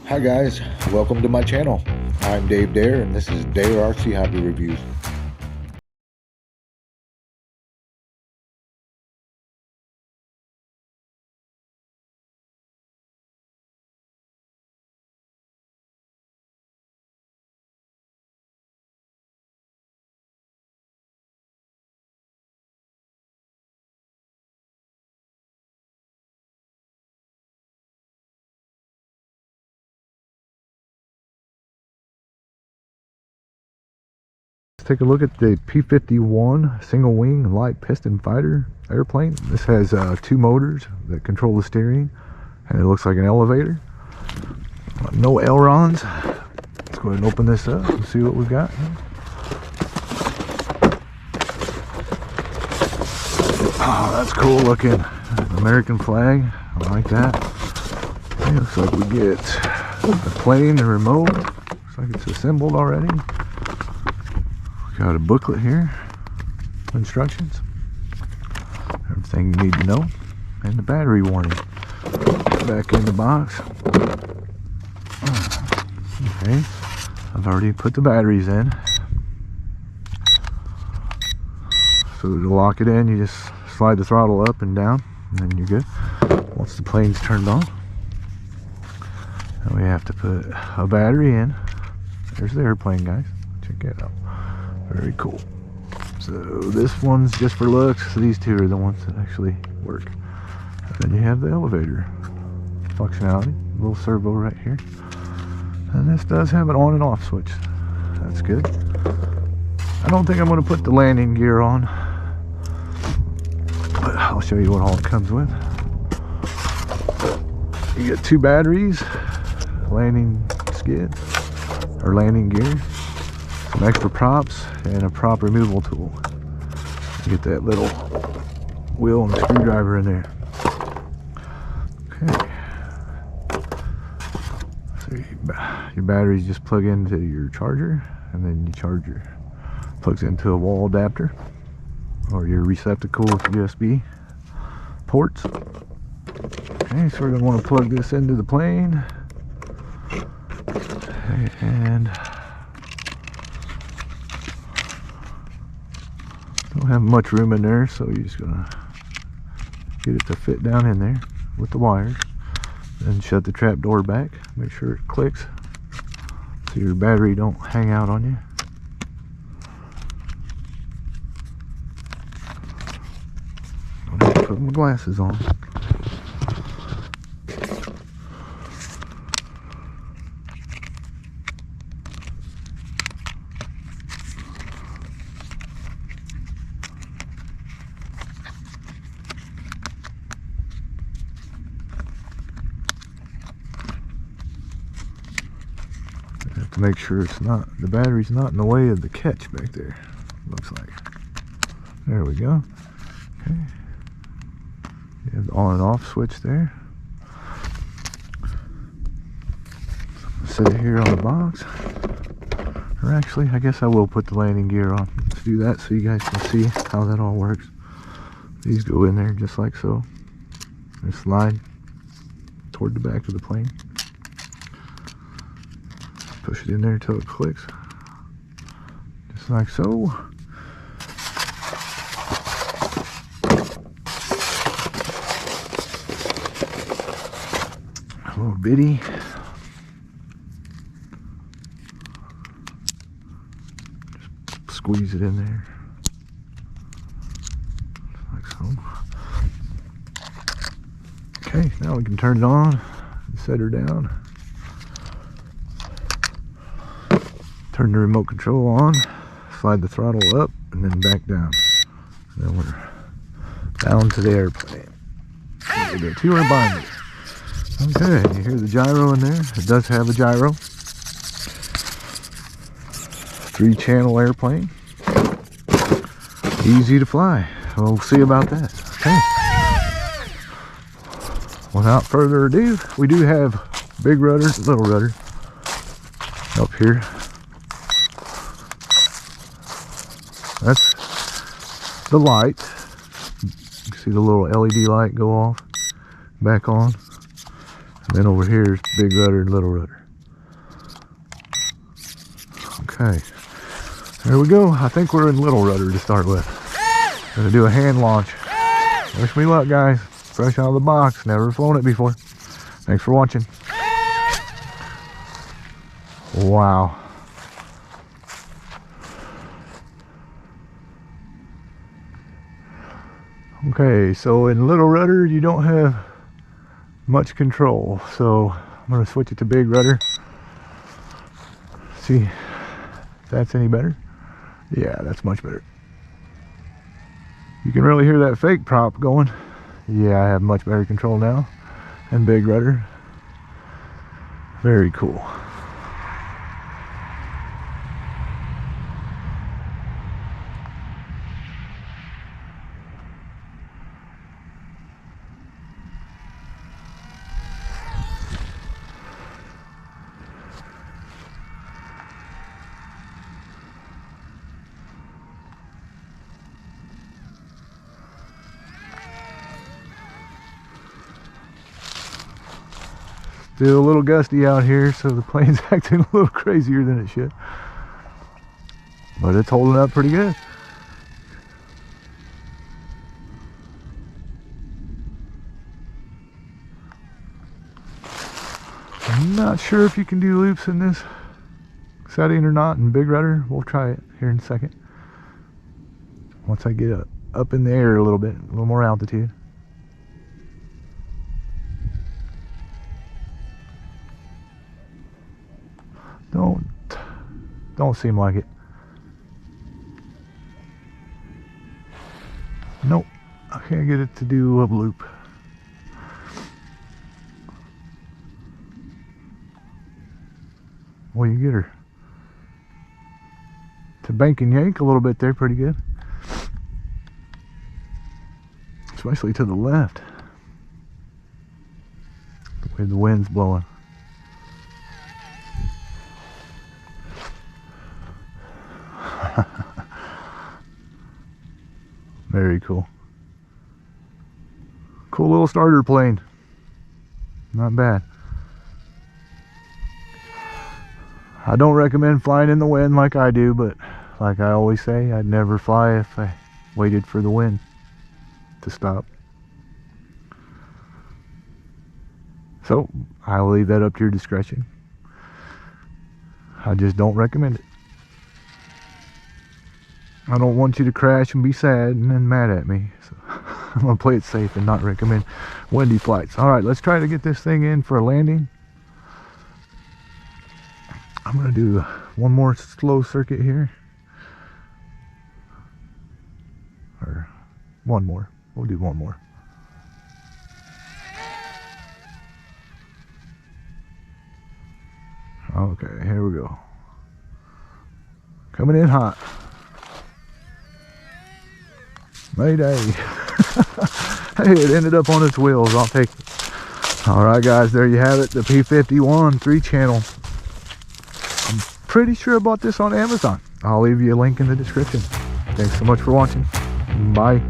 Hi guys, welcome to my channel. I'm Dave Dare and this is DEERC Hobby Reviews. Let's take a look at the p-51 single wing light piston fighter airplane. This has two motors that control the steering, and it looks like an elevator. No ailerons. Let's go ahead and open this up and see what we've got. Oh, that's cool looking. American flag. I like that. It looks like we get the plane, the remote. Looks like it's assembled already. Got a booklet here, instructions, everything you need to know, and the battery warning. Back in the box. Okay, I've already put the batteries in. So to lock it in, you just slide the throttle up and down, and then you're good. Once the plane's turned on, then we have to put a battery in. There's the airplane, guys. Check it out. Very cool. So this one's just for looks. These two are the ones that actually work. And then you have the elevator functionality, a little servo right here. And this does have an on and off switch. That's good. I don't think I'm going to put the landing gear on, but I'll show you what all it comes with. You get two batteries, landing skid or landing gear, some extra props, and a prop removal tool. You get that little wheel and screwdriver in there. Okay. So your batteries just plug into your charger, and then your charger plugs into a wall adapter or your receptacle with USB ports. Okay, so we're going to want to plug this into the plane. Okay, and don't have much room in there, so you're just gonna get it to fit down in there with the wires. Then shut the trap door back, make sure it clicks so your battery don't hang out on you. Don't have to put my glasses on. Have to make sure it's not, the battery's not in the way of the catch back there. Looks like. There we go. Okay. You have the on and off switch there. Set it here on the box. Or actually, I guess I will put the landing gear on. Let's do that so you guys can see how that all works. These go in there just like so. And slide toward the back of the plane. Push it in there until it clicks. Just like so. A little bitty. Just squeeze it in there. Like so. Okay, now we can turn it on and set her down. Turn the remote control on, slide the throttle up, and then back down. And then we're down to the airplane. We got two binders. Okay, you hear the gyro in there? It does have a gyro. 3-channel airplane. Easy to fly. We'll see about that. Okay. Without further ado, we do have big rudder, little rudder up here. That's the light. You can see the little LED light go off, back on. Then over here is big rudder and little rudder. Okay, there we go. I think we're in little rudder to start with. Gonna do a hand launch. Wish me luck, guys. Fresh out of the box, never flown it before. Thanks for watching. Wow. Okay, so in little rudder you don't have much control, so I'm going to switch it to big rudder. See if that's any better. Yeah, that's much better. You can really hear that fake prop going. Yeah, I have much better control now. And big rudder. Very cool. Still a little gusty out here, so the plane's acting a little crazier than it should. But it's holding up pretty good. I'm not sure if you can do loops in this setting or not in big rudder. We'll try it here in a second. Once I get up in the air a little bit, a little more altitude. Don't seem like it. Nope, I can't get it to do a loop. Well, you get her to bank and yank a little bit there, pretty good. Especially to the left, the way the wind's blowing. Very cool. Cool little starter plane. Not bad. I don't recommend flying in the wind like I do, but like I always say, I'd never fly if I waited for the wind to stop. So I'll leave that up to your discretion. I just don't recommend it. I don't want you to crash and be sad and then mad at me. So I'm going to play it safe and not recommend windy flights. Alright, let's try to get this thing in for a landing. I'm going to do one more slow circuit here. Or one more. We'll do one more. Okay, here we go. Coming in hot. Mayday. Hey, it ended up on its wheels. I'll take it. Alright guys, there you have it. The P-51 3-channel. I'm pretty sure I bought this on Amazon. I'll leave you a link in the description. Thanks so much for watching. Bye.